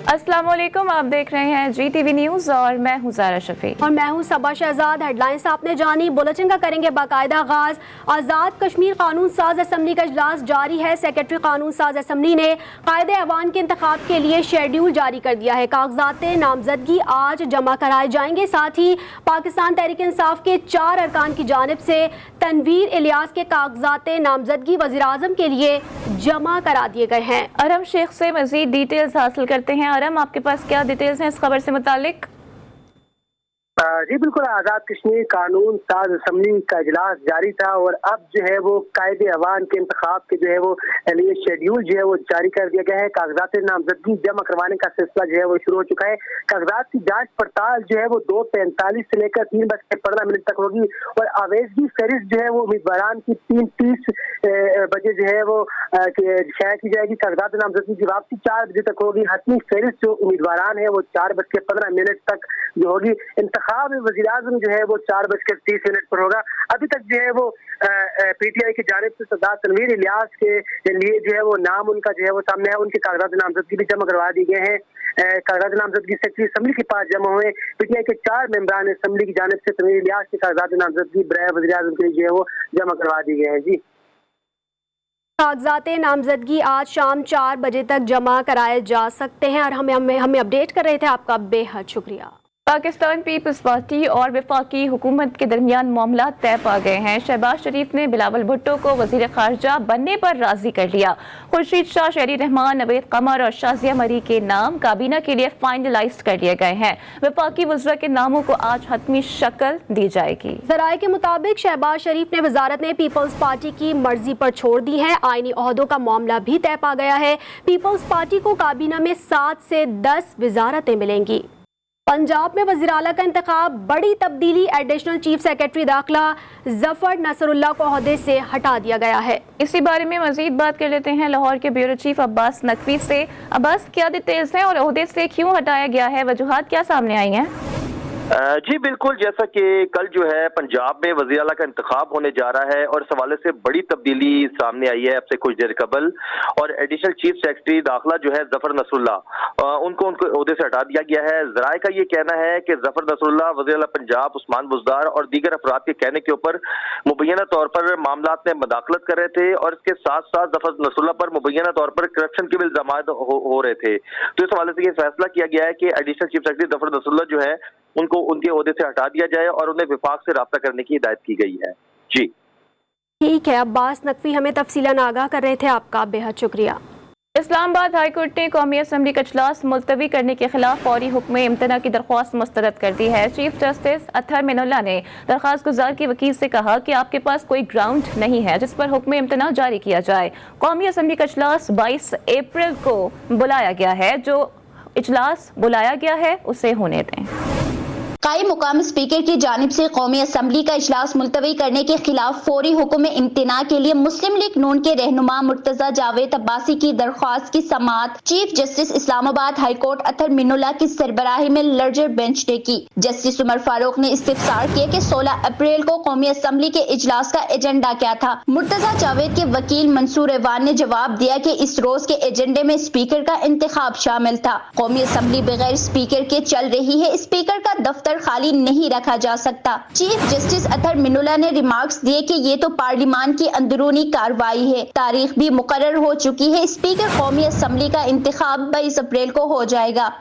अस्सलाम वालेकुम, आप देख रहे हैं GTV न्यूज़ और मैं हूं ज़ारा शफी और मैं हूं सबा शहजाद। हेडलाइंस आपने जानी, बुलेटिन का करेंगे बाकायदा आगाज। आज़ाद कश्मीर कानून साज असम्बली का इजलास जारी है। सेक्रेटरी कानून साज असम्बली ने कायदे अवान के इंतखाब के लिए शेड्यूल जारी कर दिया है। कागजात नामजदगी आज जमा कराए जाएंगे। साथ ही पाकिस्तान तहरीक इंसाफ के 4 अरकान की जानिब से तनवीर इलियास के कागजात नामजदगी वज़ीर आज़म के लिए जमा करा दिए गए हैं। अरम शेख से मजीद डिटेल्स हासिल करते हैं। अरम, आपके पास क्या डिटेल्स हैं इस खबर से मुतालिक? जी बिल्कुल, आज़ाद कश्मीर कानून साज असम्बली का इजलास जारी था और अब जो है वो कायदे अवान के इंतखाब के जो है वो लिए शेड्यूल जो है वो जारी कर दिया गया है। कागजात नामजदगी जमा करवाने का सिलसिला जो है वो शुरू हो चुका है। कागजात की जांच पड़ताल जो है वो 2:45 से लेकर 3:15 तक होगी और आवेदगी फहरिस्त जो है वो उम्मीदवारान की 3:30 बजे जो है वो शाया की जाएगी। कागजात नामजदगी की वापसी 4 बजे तक होगी। हतमी फहरिस्त जो उम्मीदवारान है वो 4:15 तक जो होगी। इंतखाब वज़ीर आज़म जो है वो 4:30 पर होगा। अभी तक जो है वो PTI की जानिब से सरदार तनवीर इलियास के लिए जो है वो नाम उनका जो है वो सामने है। उनके कागजात नामजदगी भी जमा करवा दी गए हैं। कागजात नामजदगी सेक्रेटरी असम्बली के पास जमा हुए। PTI के 4 मेंबरान असम्बली की जानिब से तनवीर इलियास के कागजात नामजदगी बराए वज़ीर आज़म के लिए जो है वो जमा करवा दी गए हैं। जी, कागजात नामजदगी आज शाम 4 बजे तक जमा कराए जा सकते हैं और हमें अपडेट कर रहे थे। आपका बेहद शुक्रिया। पाकिस्तान पीपल्स पार्टी और वफाकी हुकूमत के दरमियान मामला तय पा गए हैं। शहबाज शरीफ ने बिलावल भुट्टो को वजीर खारजा बनने पर राजी कर लिया। खुर्शीद शाह, शहरी रहमान, नवेद कमर और शाजिया मरी के नाम काबीना के लिए फाइनलाइज कर लिए गए हैं। वफाकी वज़रा के नामों को आज हतमी शक्ल दी जाएगी। ज़राए के मुताबिक शहबाज शरीफ ने वजारत ने पीपल्स पार्टी की मर्जी पर छोड़ दी है। आईनी ओहदों का मामला भी तय पा गया है। पीपल्स पार्टी को काबीना में 7 से 10 वजारतें मिलेंगी। पंजाब में वज़ीर आला का इंतखाब, बड़ी तब्दीली। एडिशनल चीफ सेक्रेटरी दाखिला जफर नसरुल्लाह को ओहदे से हटा दिया गया है। इसी बारे में मजीद बात कर लेते हैं लाहौर के ब्यूरो चीफ अब्बास नकवी से। अब्बास, क्या डिटेल्स हैं और ओहदे से क्यों हटाया गया है? वजूहात क्या सामने आई हैं? जी बिल्कुल, जैसा कि कल जो है पंजाब में वज़ीर आला का इंतखाब होने जा रहा है और इस हवाले से बड़ी तब्दीली सामने आई है अब से कुछ देर कबल। और एडिशनल चीफ सेक्रेटरी दाखिला जो है जफर नसरुल्लाह, उनको ओहदे से हटा दिया गया है। ज़राए का ये कहना है कि जफर नसरुल्लाह वज़ीर आला पंजाब उस्मान बुज़दार और दीगर अफराद के कहने के ऊपर मुबैना तौर पर मामलात में मदाखलत कर रहे थे और इसके साथ साथ जफर नसरुल्लाह पर मुबैना तौर पर करप्शन के भी इल्जामात हो रहे थे। तो इस हवाले से ये फैसला किया गया है कि additional chief secretary Zafar Nasrullah जो है उनको उनके ओहदे से हटा दिया जाए और उन्हें विफाक से राब्ता करने की हिदायत की गई है। जी ठीक है, अब्बास नकवी हमें तफसीलन आगाह कर रहे थे। आपका बेहद शुक्रिया। इस्लामाबाद हाई कोर्ट ने कौमी असम्बली का इजलास मुलतवी करने के खिलाफ फौरी हुक्म इम्तना की दरख्वास्त मुस्तरद कर दी है। चीफ जस्टिस अतहर मिनुल्लाह ने दरख्वास्त गुजार के वकील से कहा कि आपके पास कोई ग्राउंड नहीं है जिस पर हुक्म इम्तना जारी किया जाए। कौमी असम्बली का इजलास 22 अप्रैल को बुलाया गया है। जो इजलास बुलाया गया है उसे होने दें। कायम मुकाम स्पीकर की जानिब से कौमी असम्बली का इजलास मुलतवी करने के खिलाफ फौरी हुक्म इम्तना के लिए मुस्लिम लीग नून के रहनुमा मुर्तजा जावेद अब्बासी की दरख्वास्त की समाअत chief justice Islamabad high court Athar Minallah की सरबराही में लर्जर बेंच ने की। जस्टिस उमर फारूक ने इस्तिफसार किया कि 16 अप्रैल को कौमी असम्बली के इजलास का एजेंडा क्या था। मुर्तजा जावेद के वकील मंसूर एवान ने जवाब दिया कि इस रोज के एजेंडे में स्पीकर का इंतखाब शामिल था। कौमी असम्बली बगैर स्पीकर के चल रही है, स्पीकर का दफ्तर खाली नहीं रखा जा सकता। चीफ जस्टिस अतहर मिनुल्लाह ने रिमार्क्स दिए कि ये तो पार्लियामान की अंदरूनी कार्रवाई है, तारीख भी मुकर्रर हो चुकी है, स्पीकर कौमी असम्बली का इंतखाब 22 अप्रैल को हो जाएगा।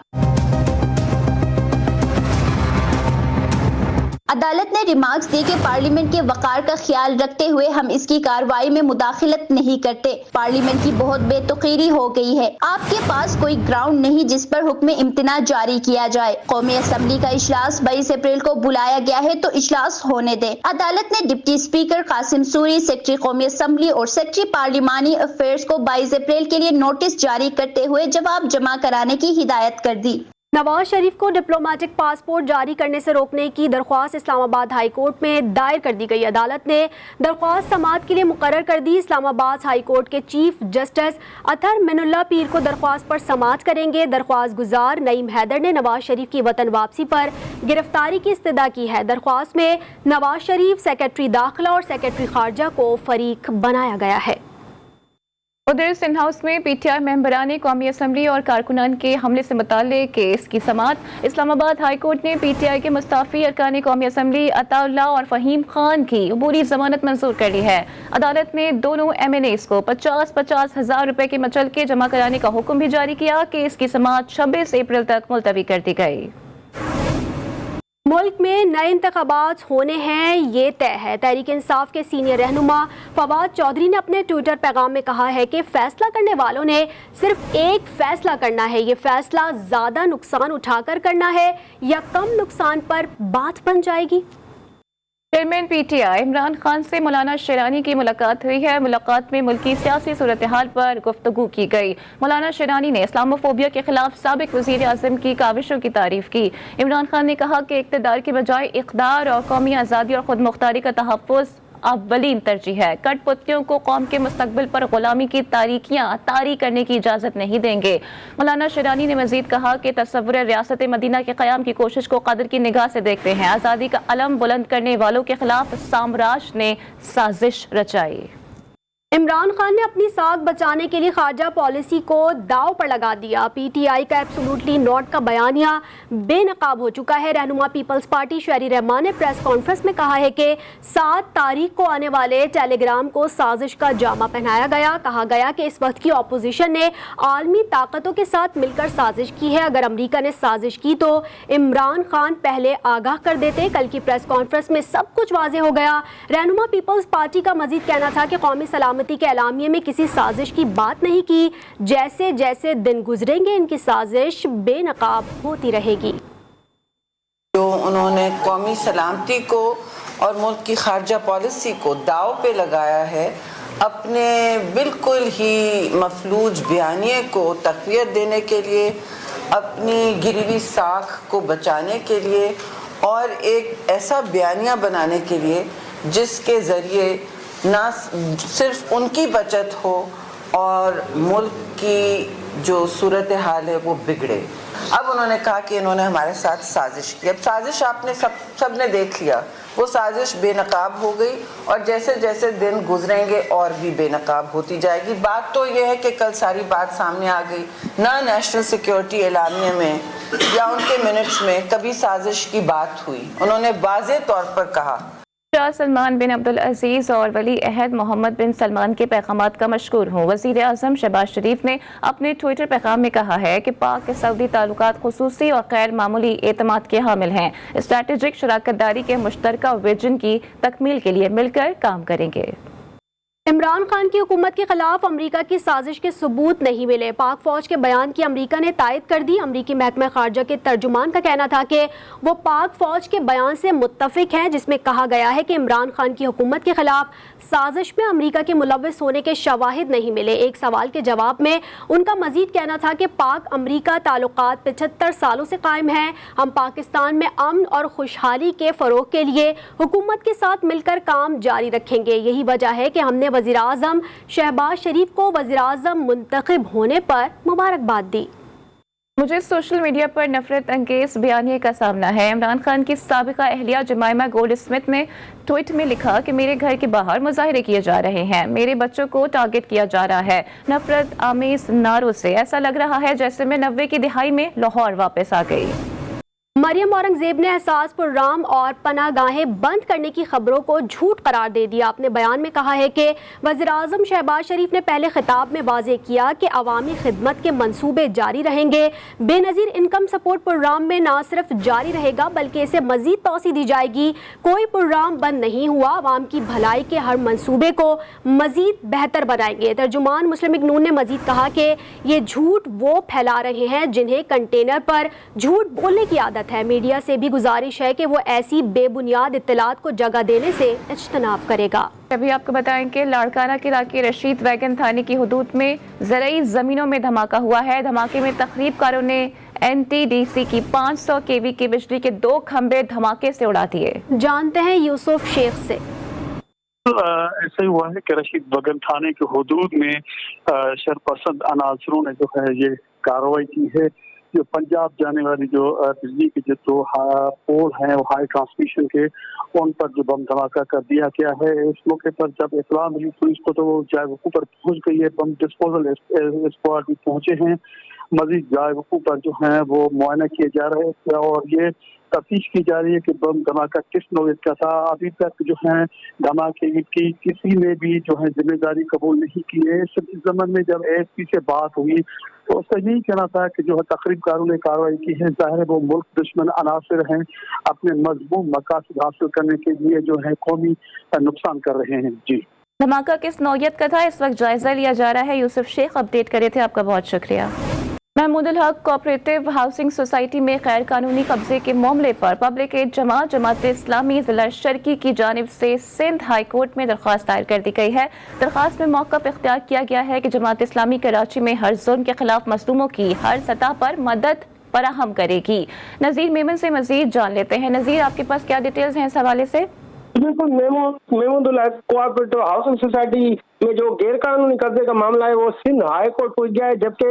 अदालत ने रिमार्क्स दिए कि पार्लियामेंट के वकार का ख्याल रखते हुए हम इसकी कार्रवाई में मुदाखिलत नहीं करते। पार्लियामेंट की बहुत बेतुकीरी हो गई है। आपके पास कोई ग्राउंड नहीं जिस पर हुक्म इम्तना जारी किया जाए। कौमी असम्बली का इजलास 22 अप्रैल को बुलाया गया है तो इजलास होने दे। अदालत ने deputy speaker Qasim Suri, secretary कौमी असम्बली और सेक्रेटरी पार्लिमानी अफेयर्स को 22 अप्रैल के लिए नोटिस जारी करते हुए जवाब जमा कराने की हिदायत कर दी। नवाज शरीफ को डिप्लोमेटिक पासपोर्ट जारी करने से रोकने की दरख्वास्त इस्लामाबाद हाई कोर्ट में दायर कर दी गई। अदालत ने दरख्वास्त समाअत के लिए मुकर्रर कर दी। इस्लामाबाद हाई कोर्ट के चीफ जस्टिस अतहर मिनुल्लाह पीर को दरख्वास्त पर समाअत करेंगे। दरख्वास्त गुजार नईम हैदर ने नवाज शरीफ की वतन वापसी पर गिरफ्तारी की इस्तदा की है। दरख्वास्त में नवाज शरीफ, सेक्रेटरी दाखिला और सेक्रेटरी खारजा को फरीक बनाया गया है। उधर सिंध हाउस में पीटीआई मेंबरान कौमी असम्बली और कारकुनान के हमले से मुताल्लिक केस की समाअत। इस्लामाबाद हाई कोर्ट ने पीटीआई के मुस्ताफी अरकान कौमी असम्बली अताउल्लाह और फहीम खान की अबूरी जमानत मंजूर कर ली है। अदालत ने दोनों MNAs को 50-50 हज़ार रुपए के मचलके जमा कराने का हुक्म भी जारी किया। केस की समाअत 26 अप्रैल तक मुलतवी कर दी गई। मुल्क में नए इंतखाबात होने हैं ये तय है। तहरीक इंसाफ के सीनियर रहनुमा फवाद चौधरी ने अपने ट्विटर पैगाम में कहा है कि फैसला करने वालों ने सिर्फ एक फैसला करना है। ये फैसला ज़्यादा नुकसान उठाकर करना है या कम नुकसान पर बात बन जाएगी। चेयरमैन पीटीआई इमरान खान से मौलाना शेरानी की मुलाकात हुई है। मुलाकात में मुल्की सियासी सूरत हाल पर गुफ्तगू की गई। मौलाना शेरानी ने इस्लामोफोबिया के खिलाफ साबिक वज़ीर आज़म की काविशों की तारीफ की। इमरान खान ने कहा कि इक़्तिदार के बजाय इक़्तिदार और कौमी आज़ादी और खुद मुख्तारी का तहफ़्फ़ुज़ अव्वलीन तरजीह है। कठपुतलियों को कौम के मुस्तकबिल पर गुलामी की तारीकियां तारी करने की इजाज़त नहीं देंगे। मौलाना शेरानी ने मजीद कहा कि तसव्वुर रियासत मदीना के क़याम की कोशिश को कदर की निगाह से देखते हैं। आज़ादी का अलम बुलंद करने वालों के खिलाफ साम्राज्य ने साजिश रचाई। इमरान खान ने अपनी साख बचाने के लिए खारजा पॉलिसी को दाव पर लगा दिया। पीटीआई का एब्सोल्युटली नॉट का बयानिया बेनकाब हो चुका है। रहनुमा पीपल्स पार्टी शहरी रहमान ने प्रेस कॉन्फ्रेंस में कहा है कि 7 तारीख को आने वाले टेलीग्राम को साजिश का जामा पहनाया गया। कहा गया कि इस वक्त की अपोजिशन ने आलमी ताकतों के साथ मिलकर साजिश की है। अगर अमरीका ने साजिश की तो इमरान खान पहले आगाह कर देते। कल की प्रेस कॉन्फ्रेंस में सब कुछ वाज़ेह हो गया। रहनुमा पीपल्स पार्टी का मजीद कहना था कि कौमी सलामती के एलामिये में किसी साजिश की बात नहीं की। जैसे जैसे दिन गुजरेंगे इनकी साजिश बेनकाब होती रहेगी। जो उन्होंने कौमी सलामती को और मुल्क की खारजा पॉलिसी को दाव पे लगाया है, अपने बिल्कुल ही मफलूज बयानिए को तक़वियत देने के लिए, अपनी गिरी हुई साख को बचाने के लिए और एक ऐसा बयानिया बनाने के लिए जिसके ज़रिए ना सिर्फ उनकी बचत हो और मुल्क की जो सूरत हाल है वो बिगड़े। अब उन्होंने कहा कि इन्होंने हमारे साथ साजिश की। अब साजिश आपने सब ने देख लिया, वो साजिश बेनकाब हो गई और जैसे जैसे दिन गुजरेंगे और भी बेनकाब होती जाएगी। बात तो ये है कि कल सारी बात सामने आ गई, ना नेशनल सिक्योरिटी एलानिया में या उनके मिनट्स में कभी साजिश की बात हुई। उन्होंने वाज़ेह तौर पर कहा। शाह सलमान बिन अब्दुल अजीज और वली अहद मोहम्मद बिन सलमान के पैगामात का मशकूर हूँ। वज़ीर आज़म शहबाज शरीफ ने अपने ट्विटर पैगाम में कहा है कि पाक के सऊदी ताल्लुकात खुसूसी और गैर मामूली एतमाद के हामिल हैं। स्ट्रैटेजिक शराकत दारी के मुश्तरका विजन की तकमील के लिए मिलकर काम करेंगे। इमरान खान की हुकूमत के खिलाफ अमरीका की साजिश के सबूत नहीं मिले। पाक फौज के बयान की अमरीका ने तायद कर दी। अमरीकी महकमा खारजा के तर्जुमान का कहना था कि वो पाक फौज के बयान से मुत्तफिक हैं जिसमें कहा गया है कि इमरान खान की हुकूमत के खिलाफ साजिश में अमरीका के मुलव्वस होने के शवाहिद नहीं मिले। एक सवाल के जवाब में उनका मजीद कहना था कि पाक अमरीका ताल्लुकात 75 सालों से कायम हैं। हम पाकिस्तान में अमन और खुशहाली के फ़रोग के लिए हुकूमत के साथ मिलकर काम जारी रखेंगे। यही वजह है कि हमने वज़ीर आज़म शहबाज शरीफ को वज़ीर आज़म मुंतखब होने पर मुबारकबाद दी। मुझे सोशल मीडिया पर नफरत अंगेज बयानिए का सामना है। इमरान खान की साबिका अहलिया जमाइमा गोल्ड स्मिथ ने ट्वीट में लिखा कि मेरे घर के बाहर मुजाहरे किए जा रहे हैं, मेरे बच्चों को टारगेट किया जा रहा है नफरत आमेज नारों से। ऐसा लग रहा है जैसे मैं 90 की दिहाई में लाहौर वापस आ गई। मरियम औरंगजेब ने एहसास प्रोग्राम और पनागाहें बंद करने की खबरों को झूठ करार दे दिया। अपने बयान में कहा है कि वज़ीर आज़म शहबाज शरीफ ने पहले खिताब में वाज़ेह किया कि अवामी खिदमत के मंसूबे जारी रहेंगे। बेनज़ीर इनकम सपोर्ट प्रोग्राम में न सिर्फ जारी रहेगा बल्कि इसे मज़ीद तोसी दी जाएगी। कोई प्रोग्राम बंद नहीं हुआ, अवाम की भलाई के हर मंसूबे को मज़ीद बेहतर बनाएंगे। तर्जुमान मुस्लिम लीग नून ने मज़ीद कहा कि ये झूठ वो फैला रहे हैं जिन्हें कंटेनर पर झूठ बोलने की आदत है। मीडिया से भी गुजारिश है कि वो ऐसी बेबुनियाद इत्तलात को जगह देने से इज्तनाब करेगा। अभी आपको बताएं कि लाड़काना के इलाके रशीद वैगन थाने की हुदूद में ज़रई ज़मीनों में धमाका हुआ है। धमाके में तखरीबकारों ने NTDC की 500 kV की बिजली के 2 खंभे धमाके से उड़ा दिए। जानते हैं यूसुफ शेख से। ऐसा ही हुआ है कि रशीद वैगन थाने के हुदूद में शरपसंद अनासरों ने जो है ये कार्रवाई की है। जो पंजाब जाने वाली जो बिजली के जो पोल हैं वो हाई ट्रांसमिशन के, उन पर जो बम धमाका कर दिया गया है। इस मौके पर जब इत्तला मिली पुलिस को तो वो जायवकू पर पहुंच गई है, बम डिस्पोजल स्क्वाड भी पहुंचे हैं। मजीद जायवकू पर जो है वो मुआयना किए जा रहे हैं और ये तफ्तीश की जा रही है कि बम धमाका किस नौयत का था। अभी तक जो है धमाके की किसी ने भी जो है जिम्मेदारी कबूल नहीं की है। इस जमन में जब एएसपी से बात हुई तो उसका यही कहना था कि जो है तकरीब कानून ने कार्रवाई की है, ज़ाहिर है वो मुल्क दुश्मन अनासर हैं, अपने मजबूत मकासद हासिल करने के लिए जो है कौमी नुकसान कर रहे हैं। जी, धमाका किस नौयत का था, इस वक्त जायजा लिया जा रहा है। यूसुफ शेख अपडेट करे थे, आपका बहुत शुक्रिया। महमूदुल हक कोऑपरेटिव हाउसिंग सोसाइटी में गैर कानूनी कब्जे के मामले पर पब्लिक एड जमात इस्लामी जिला शर्की की जानिब से सिंध हाई कोर्ट में दरख्वास्त दायर कर दी गई है। दरख्वास्त में मौक़िफ़ इख्तियार किया गया है कि जमात इस्लामी कराची में हर जुल्म के खिलाफ मज़लूमों की हर सतह पर मदद फराहम करेगी। नज़ीर मेमन से मज़ीद जान लेते हैं। नज़ीर, आपके पास क्या डिटेल्स हैं इस हवाले से? बिल्कुल, महमूदुल हक कोऑपरेटिव हाउसिंग सोसाइटी में जो गैर कानूनी कब्जे का मामला है वो सिंध हाई कोर्ट पहुंच गया है, जबकि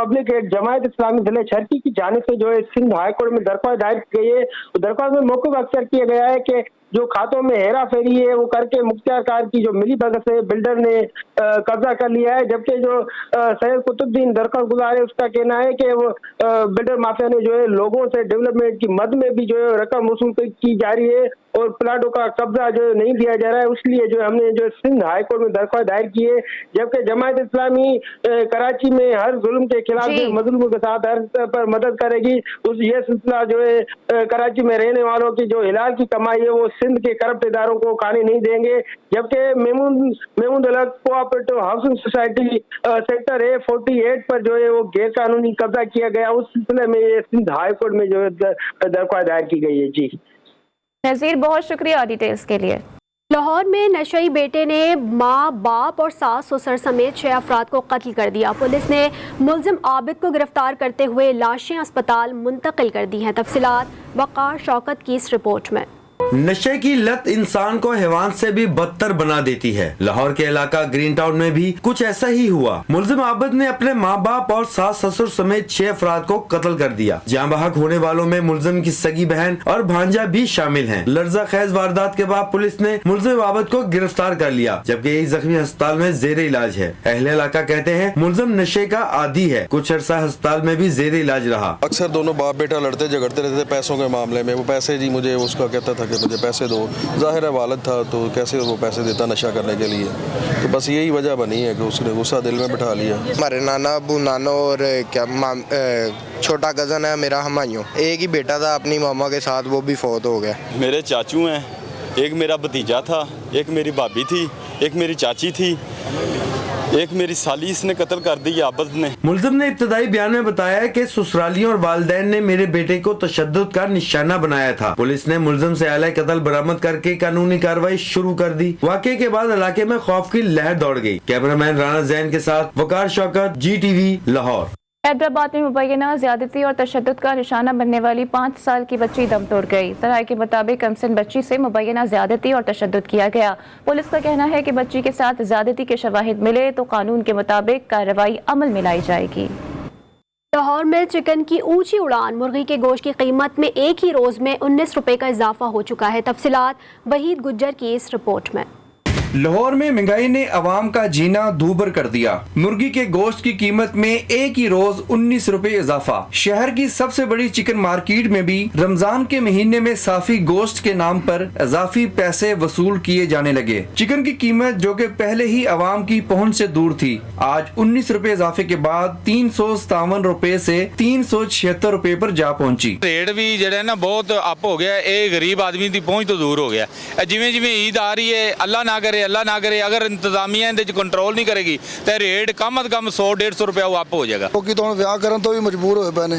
पब्लिक एड जमात इस्लामी जिले शर्की की जानिब से जो है सिंध हाई कोर्ट में दरख्वास्त दायर की गई है। दरख्वास्त में मौक़िफ़ अक्सर किया गया है कि जो खातों में हेरा फेरी है वो करके मुख्तियार कार की जो मिली भगत से बिल्डर ने कब्जा कर लिया है, जबकि जो सैयद कुतुबुद्दीन दरख्वास्त गुजार है उसका कहना है कि वो बिल्डर माफिया ने जो है लोगों से डेवलपमेंट की मद में भी जो है रकम वसूल की जा रही है और प्लाटों का कब्जा जो है नहीं दिया जा रहा है। इसलिए जो हमने जो सिंध हाई कोर्ट में दरख्वास्त दायर की है, जबकि जमात इस्लामी कराची में हर जुल्म के खिलाफ मजलूमों के साथ हर पर मदद करेगी। ये सिलसिला जो है कराची में रहने वालों की जो हिलाल की कमाई है वो सिंध के करप्ट इदारों को खाने नहीं देंगे। जबकि महमूदुल हक cooperative housing society sector A48 पर जो है वो गैर कानूनी कब्जा किया गया, उस सिलसिले में ये सिंध हाई कोर्ट में जो है दरख्वास्त दायर की गई है। जी नज़ीर, बहुत शुक्रिया डिटेल्स के लिए। लाहौर में नशई बेटे ने माँ, बाप और सास ससुर समेत 6 अफराद को कत्ल कर दिया। पुलिस ने मुलजिम आबिद को गिरफ्तार करते हुए लाशें अस्पताल मुंतकिल कर दी हैं। तफसीलात वक़ार शौकत की इस रिपोर्ट में। नशे की लत इंसान को हैवान से भी बदतर बना देती है। लाहौर के इलाका ग्रीन टाउन में भी कुछ ऐसा ही हुआ। मुलजिम आबिद ने अपने माँ बाप और सास ससुर समेत 6 अफराद को कत्ल कर दिया। जाँ बहक होने वालों में मुलजिम की सगी बहन और भांजा भी शामिल हैं। लर्जा खेज वारदात के बाद पुलिस ने मुलजिम आबिद को गिरफ्तार कर लिया, जबकि यही जख्मी अस्पताल में जेर इलाज है। अहले इलाका कहते हैं मुलजिम नशे का आदी है, कुछ अरसा अस्पताल में भी जेर इलाज रहा। अक्सर दोनों बाप बेटा लड़ते झगड़ते रहते पैसों के मामले में। वो पैसे जी मुझे उसका कहता था कि मुझे पैसे दो, जाहिर है वालिद था तो कैसे वो पैसे देता नशा करने के लिए। तो बस यही वजह बनी है कि उसने गुस्सा दिल में बिठा लिया। हमारे नाना अबू नानो और क्या छोटा कज़न है मेरा हमायूं, एक ही बेटा था अपनी मामा के साथ, वो भी फौत हो गया। मेरे चाचू हैं, एक मेरा भतीजा था, एक मेरी भाभी थी, एक मेरी चाची थी, एक मेरी साली इसने कत्ल कर दी आबिद ने। मुलजिम ने इब्तदाई बयान में बताया कि ससुरालियों और वालिदैन ने मेरे बेटे को तशद्दुद का निशाना बनाया था। पुलिस ने मुलजिम से आला कत्ल बरामद करके कानूनी कार्रवाई शुरू कर दी। वाक़े के बाद इलाके में खौफ की लहर दौड़ गई। कैमरामैन राना जैन के साथ वकार शौकत, GTV लाहौर। हैदराबाद में मुबैना ज्यादती और तशद्दुद का निशाना बनने वाली 5 साल की बच्ची दम तोड़ गई। सराय के मुताबिक कमसिन बच्ची से मुबैना ज्यादती और तशद्दुद किया गया। पुलिस का कहना है कि बच्ची के साथ ज्यादती के शवाहिद मिले तो कानून के मुताबिक कार्रवाई अमल में लाई जाएगी। लाहौर में चिकन की ऊंची उड़ान, मुर्गी के गोश्त की कीमत में एक ही रोज में 19 रुपए का इजाफा हो चुका है। तफसीलात वहीद गुज्जर की इस रिपोर्ट में। लाहौर में महंगाई ने अवाम का जीना दूभर कर दिया। मुर्गी के गोश्त की कीमत में एक ही रोज 19 रुपए इजाफा। शहर की सबसे बड़ी चिकन मार्केट में भी रमजान के महीने में साफी गोश्त के नाम पर इजाफी पैसे वसूल किए जाने लगे। चिकन की कीमत जो कि पहले ही अवाम की पहुंच से दूर थी, आज 19 रुपए इजाफे के बाद 357 रुपए से 376 रुपए पर जा पहुंची। रेट भी जड़ा ना बहुत अप हो गया। ये गरीब आदमी की पहुंच तो दूर हो गया। जिमें जिमें ईद आ रही है, अल्लाह ना करे अगर इंतजामिया कंट्रोल नहीं करेगी तो रेट कम अज कम 100-150 रुपया अप हो जाएगा। लोग तो विआह करन तो भी मजबूर होए पैने।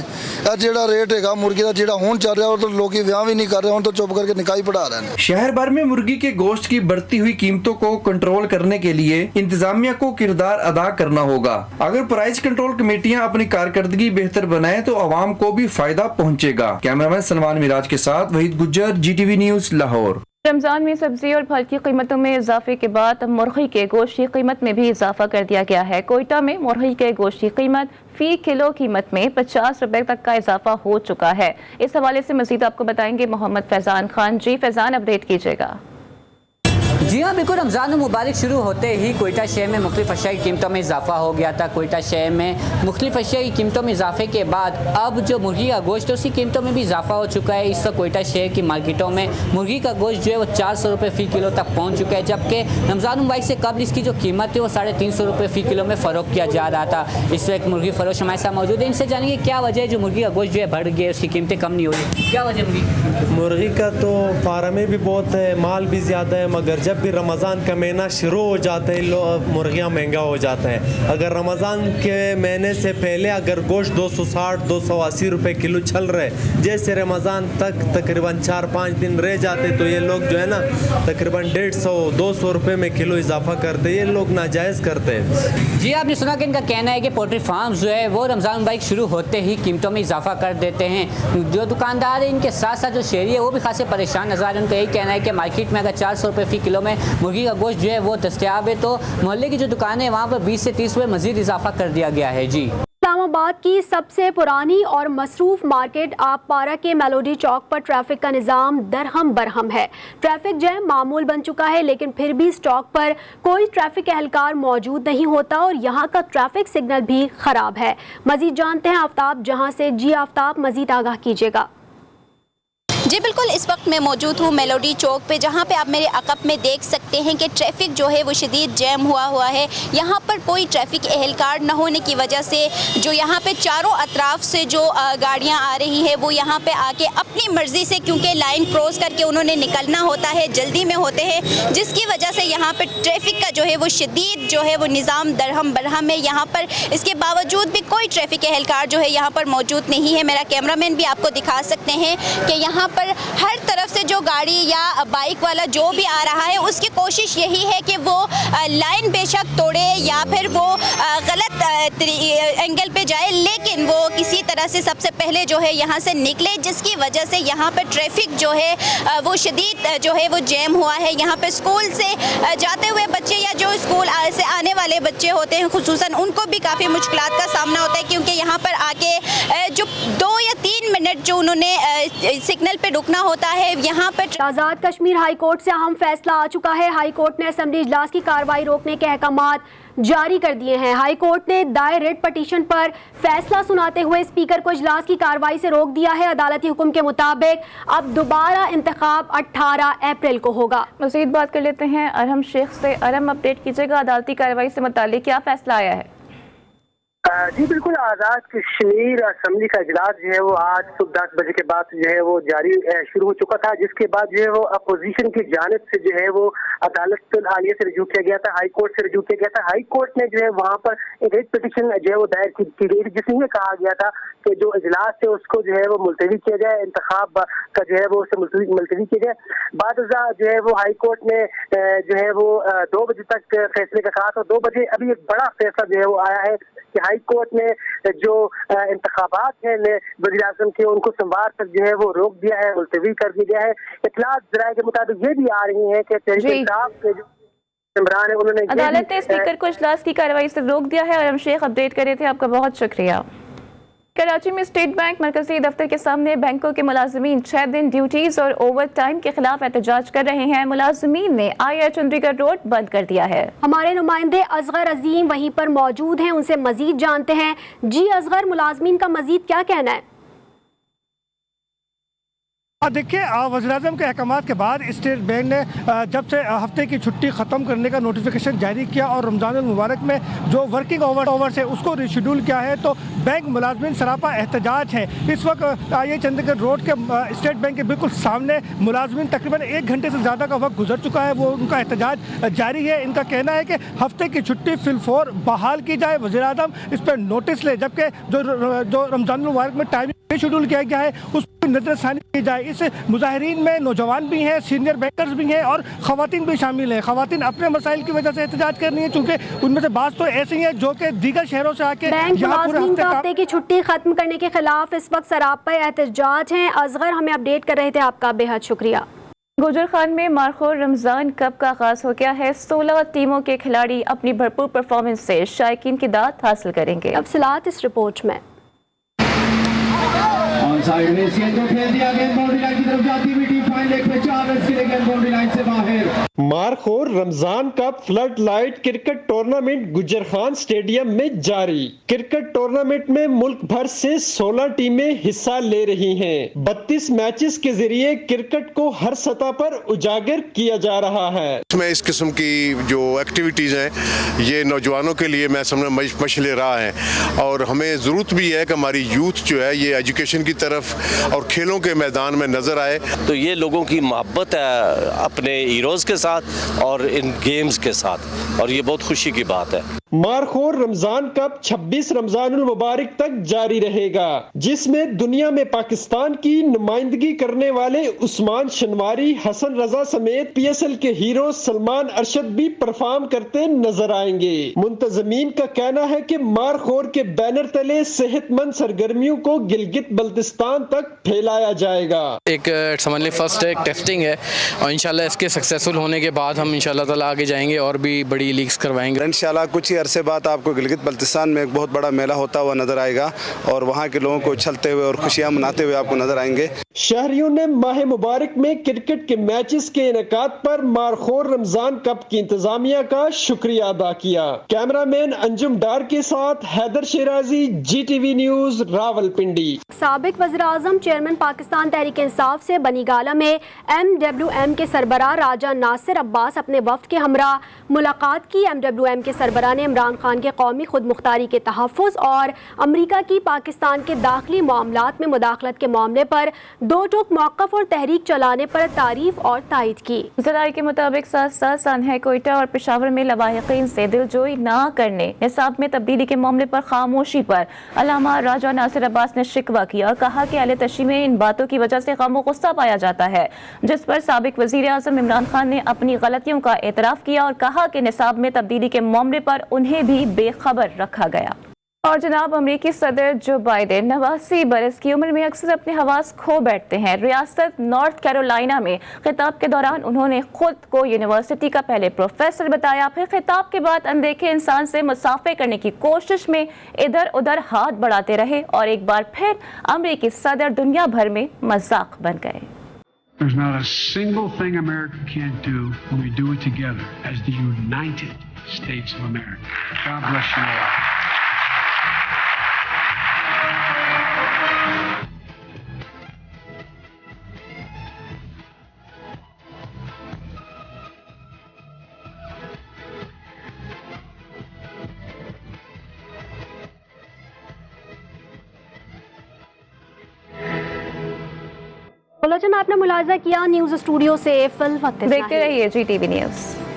ਜਿਹੜਾ रेट है मुर्गी का ਜਿਹੜਾ ਹੁਣ ਚੱਲ ਰਿਹਾ, तो लोग विआह भी नहीं कर रहे, ਹੁਣ तो चुप करके निकाह ही पढ़ा रहे हैं। शहर भर में मुर्गी के गोश्त की बढ़ती हुई कीमतों को कंट्रोल करने के लिए इंतजामिया को किरदार अदा करना होगा। अगर प्राइस कंट्रोल कमेटियां अपनी कारकर्दगी बेहतर बनाए तो आवाम को भी फायदा पहुंचेगा। कैमरामैन सलमान मिराज के साथ वहीद गुज्जर, GTV न्यूज लाहौर। रमज़ान में सब्जी और फल की कीमतों में इजाफे के बाद मुर्गी के गोश्त की कीमत में भी इजाफा कर दिया गया है। कोयटा में मुर्गी के गोश्त की कीमत फी किलो कीमत में 50 रुपए तक का इजाफा हो चुका है। इस हवाले से मजीद आपको बताएंगे मोहम्मद फैजान खान। जी फैजान, अपडेट कीजिएगा। जी हाँ, बिल्कुल। रमज़ान मुबारक शुरू होते ही कोयटा शहर में मुख्तलिफ अशिया की कीमतों में इजाफा हो गया था। कोयटा शहर में मुख्तलिफ अशिया की कीमतों में इजाफे के बाद अब जो मुर्गी का गोश्त है उसकी कीमतों में भी इजाफा हो चुका है। इस वक्त कोयटा शहर की मार्केटों में मुर्गी का गोश्त जो है वो 400 रुपये फ़ी किलो तक पहुँच चुका है, जबकि रमज़ान मुबारक से कबल इसकी जो कीमत है वो 350 रुपये फ़ी किलो में फ़रोख्त किया जा रहा था। इस वक्त मुर्गी फरोश हमारे साथ मौजूद है, इनसे जानेंगे क्या वजह है जो मुर्गी का गोश्त जो है बढ़ गया, उसकी कीमतें कम नहीं हो रही। क्या वजह मुर्गी का? तो फार्में भी बहुत है, माल भी ज़्यादा है, मगर जब भी रमज़ान का महीना शुरू हो जाता है मुर्गियाँ महंगा हो जाता है। अगर रमज़ान के महीने से पहले अगर गोश्त 260-280 रुपए किलो चल रहे, जैसे रमज़ान तक तकरीबन 4-5 दिन रह जाते तो ये लोग जो है ना तकरीबन 150-200 रुपए में किलो इजाफा करते। ये लोग नाजायज़ करते हैं। जी, आपने सुना कि इनका कहना है कि पोल्ट्री फार्म जो है वो रमज़ान बाइक शुरू होते ही कीमतों में इजाफा कर देते हैं। जो दुकानदार है इनके साथ साथ जो शहरी है वो भी खासे परेशान नजर आ रहे हैं। उनका यही कहना है कि मार्केट में अगर 400 रुपये फ़ी किलो में मुर्गी का गोश्त जो है वो दस्तयाब है, तो मोहल्ले की जो दुकानें हैं वहाँ पर 20 से 30 रुपये मजीद इजाफा कर दिया गया है। जी, इस्लामाबाद की सबसे पुरानी और मसरूफ मार्केट आपपारा के मेलोडी चौक पर ट्रैफिक का निज़ाम दरहम बरहम है। ट्रैफिक जैम मामूल बन चुका है, लेकिन फिर भी स्टॉक पर कोई ट्रैफिक एहलकार मौजूद नहीं होता और यहाँ का ट्रैफिक सिग्नल भी ख़राब है। मज़ीद जानते हैं आफ्ताब जहाँ से। जी आफ्ताब, मज़ीद आगाह कीजिएगा। जी बिल्कुल, इस वक्त मैं मौजूद हूँ मेलोडी चौक पे, जहाँ पे आप मेरे अकब में देख सकते हैं कि ट्रैफिक जो है वो शदीद जैम हुआ है। यहाँ पर कोई ट्रैफिक एहलकार न होने की वजह से जो यहाँ पे चारों अतराफ से जो गाड़ियाँ आ रही है वो यहाँ पे आके अपनी मर्ज़ी से, क्योंकि लाइन क्रॉस करके उन्होंने निकलना होता है, जल्दी में होते हैं, जिसकी वजह से यहाँ पर ट्रैफिक का जो है वो शदीद जो है वो निज़ाम दरहम बरहम है यहाँ पर। इसके बावजूद भी कोई ट्रैफिक एहलकार जो है यहाँ पर मौजूद नहीं है। मेरा कैमरामैन भी आपको दिखा सकते हैं कि यहाँ पर हर तरफ से जो गाड़ी या बाइक वाला जो भी आ रहा है उसकी कोशिश यही है कि वो लाइन बेशक तोड़े या फिर वो गलत एंगल पे जाए, लेकिन वो किसी तरह से सबसे पहले जो है यहाँ से निकले, जिसकी वजह से यहाँ पर ट्रैफिक जो है वो शदीद जो है वो जैम हुआ है। यहाँ पे स्कूल से जाते हुए बच्चे या जो स्कूल से आने वाले बच्चे होते हैं खुसूसन, उनको भी काफ़ी मुश्किलात का सामना होता है, क्योंकि यहाँ पर आके जो 2 या 3 मिनट जो उन्होंने सिग्नल पे रुकना होता है यहाँ पर। आज़ाद कश्मीर हाई कोर्ट से अहम फैसला आ चुका है। हाई कोर्ट ने असेंबली इजलास की कार्रवाई रोकने के अहकामात जारी कर दिए हैं। हाई कोर्ट ने दायर रिट पटिशन पर फैसला सुनाते हुए स्पीकर को इजलास की कार्रवाई से रोक दिया है। अदालती हुक्म के मुताबिक अब दोबारा इंतखाब 18 अप्रैल को होगा। मज़ीद बात कर लेते हैं अरहम शेख से। अरहम, अपडेट कीजिएगा, अदालती कार्रवाई से मुताल्लिक क्या फैसला आया है? जी बिल्कुल, आज़ाद कश्मीर असेंबली का इजलास जो है वो आज सुबह 10 बजे के बाद जो है वो जारी शुरू हो चुका था, जिसके बाद जो है वो अपोजिशन की जानिब से जो है वो अदालत आलिया से रजू किया गया था, हाई कोर्ट से रजू किया गया था। हाई कोर्ट ने जो है वहाँ पर एक रिट पिटीशन जो है वो दायर की गई, जिसमें ये कहा गया था कि जो इजलास है उसको जो है वो मुलतवी किया जाए, इंतखाब का जो है वो उसे मुलतवी किया जाए। बाद जो है वो हाई कोर्ट ने जो है वो 2 बजे तक फैसले का कहा था। 2 बजे अभी एक बड़ा फैसला जो है वो आया है कि हाई कोर्ट ने जो इंतखाबात हैं वज़ीर आज़म के, उनको सोमवार तक जो है वो रोक दिया है, मुलतवी कर दिया गया है। इत्तलात ज़राए के मुताबिक ये भी आ रही है कि तहरीक इंसाफ के जो इमरान है उन्होंने अदालत ने स्पीकर को इजलास की कार्रवाई से रोक दिया है। अरहम शेख अपडेट कर रहे थे, आपका बहुत शुक्रिया। कराची में स्टेट बैंक मरकजी दफ्तर के सामने बैंकों के मुलाजमीन 6 दिन ड्यूटीज और ओवर टाइम के खिलाफ एहतजाज कर रहे हैं। मुलाजमीन ने आया चंडीगढ़ रोड बंद कर दिया है। हमारे नुमाइंदे असगर अजीम वहीं पर मौजूद हैं, उनसे मजीद जानते हैं। जी असगर, मुलाजमीन का मजीद क्या कहना है? देखिए, वज़ीर-ए-आज़म के अहकामात के बाद स्टेट बैंक ने जब से हफ्ते की छुट्टी ख़त्म करने का नोटिफिकेशन जारी किया और रमज़ान मुबारक में जो वर्किंग आवर्स है उसको रिशेड्यूल किया है, तो बैंक मुलाजमीन सरापा एहतजाज है। इस वक्त ये चंडीगढ़ रोड के स्टेट बैंक के बिल्कुल सामने मुलाजमीन तकरीबन 1 घंटे से ज़्यादा का वक्त गुजर चुका है, वो उनका एहतजाज जारी है। इनका कहना है कि हफ्ते की छुट्टी फिलफौर बहाल की जाए, वज़ीर-ए-आज़म इस पर नोटिस ले, जबकि जो रमज़ान मुबारक में टाइम शेड्यूल किया गया है उस पर नजरसानी की जाए। इस मुजाहिरीन में नौजवान भी हैं, सीनियर बैंकर्स भी हैं और खवातीन भी शामिल हैं। खवातीन अपने मसाइल की वजह से एहतजाज कर रही हैं, चूंकि उनमें से बात तो ऐसी हैं जो कि दीगर शहरों से आके हफ्ते की छुट्टी खत्म करने के खिलाफ इस वक्त सरापा एहतजाज हैं। असगर, हमें अपडेट कर रहे थे, आपका बेहद शुक्रिया। गुजर खान में मारखोर रमजान कप का आगाज हो गया है। 16 टीमों के खिलाड़ी अपनी भरपूर परफॉर्मेंस से शायकीन की दाद हासिल करेंगे। तफसीलात इस रिपोर्ट में। Markhor Ramzan cup flood light cricket tournament गुजर खान स्टेडियम में जारी। क्रिकेट टूर्नामेंट में मुल्क भर से 16 टीमें हिस्सा ले रही हैं। 32 मैचेस के जरिए क्रिकेट को हर सतह पर उजागर किया जा रहा है। इसमें इस किस्म की जो एक्टिविटीज़ हैं ये नौजवानों के लिए मैं समझ मशल राह है, और हमें ज़रूरत भी है कि हमारी यूथ जो है ये एजुकेशन की तरफ और खेलों के मैदान में नज़र आए। तो ये लोगों की मोहब्बत है अपने हीरोज़ के साथ और इन गेम्स के साथ, और ये बहुत खुशी की बात है। मारखोर रमजान कप 26 रमजानुल मुबारक तक जारी रहेगा, जिसमें दुनिया में पाकिस्तान की नुमाइंदगी करने वाले उस्मान शनवारी, हसन रजा समेत PSL के हीरो सलमान अरशद भी परफॉर्म करते नजर आएंगे। मुंतजमीन का कहना है कि मारखोर के बैनर तले सेहतमंद सरगर्मियों को गिलगित बल्तिस्तान तक फैलाया जाएगा। एक समझ लें फर्स्ट एक टेस्टिंग है, और इंशाल्लाह इसके सक्सेसफुल होने के बाद हम इंशाल्लाह ताला आगे जाएंगे और भी बड़ी लीग्स करवाएंगे। इंशाल्लाह कुछ ही अरसे बाद आपको गिलगित बल्तिस्तान में एक बहुत बड़ा मेला होता हुआ नजर आएगा, और वहाँ के लोगों को उछलते हुए और खुशियाँ मनाते हुए आपको नजर आएंगे। शहरियों ने माह मुबारक में क्रिकेट के मैचेस के इनेकाद पर मारखोर रमजान कप की इंतजामिया का शुक्रिया अदा किया। कैमरामैन अंजुम डार के साथ हैदर शिराजी, GTV न्यूज, रावलपिंडी। साबिक वज़ीर-ए-आज़म चेयरमैन पाकिस्तान तहरीक इंसाफ से बनी गाला में MWM के सरबराह राजा नासिर अब्बास अपने वफ्द के हमरा मुलाकात की। MWM के सरबराह ने इमरान खान के कौमी खुद मुख्तारी के तहफ़्फ़ुज़ और अमरीका की पाकिस्तान के दाखिली मामलात में मुदाखलत के मामले पर दो टूक मौक़िफ़ और तहरीक चलाने पर तारीफ और तायद की। ज़राए के मुताबिक साथ साथ सान्हा कोयटा और पेशावर में लवाहिकीन से दिलजोई ना करने, निसाब में तब्दीली के मामले पर खामोशी पर अल्लामा राजा नासिर अब्बास ने शिकवा किया और कहा कि अहले तशी में इन बातों की वजह से गम और गुस्सा पाया जाता है, जिस पर साबिक वज़ीर आज़म इमरान खान ने अपनी गलतियों का एतराफ़ किया और कहा कि निसाब में तब्दीली के मामले पर उन्हें भी बेखबर रखा गया। और जनाब अमरीकी सदर जो बाइडेन 89 बरस की उम्र में अक्सर अपने हवास खो बैठते हैं। रियासत नॉर्थ कैरोलिना में खिताब के दौरान उन्होंने खुद को यूनिवर्सिटी का पहले प्रोफेसर बताया, फिर खिताब के बाद अनदेखे इंसान से मुसाफे करने की कोशिश में इधर उधर हाथ बढ़ाते रहे और एक बार फिर अमरीकी सदर दुनिया भर में मजाक बन गए। There's not a single thing America can't do when we do it together as the United States of America. God bless you all. Bulletin आपने मुलाजा किया न्यूज़ स्टूडियो से। फिल वक्त देखते रहिए GTV न्यूज़।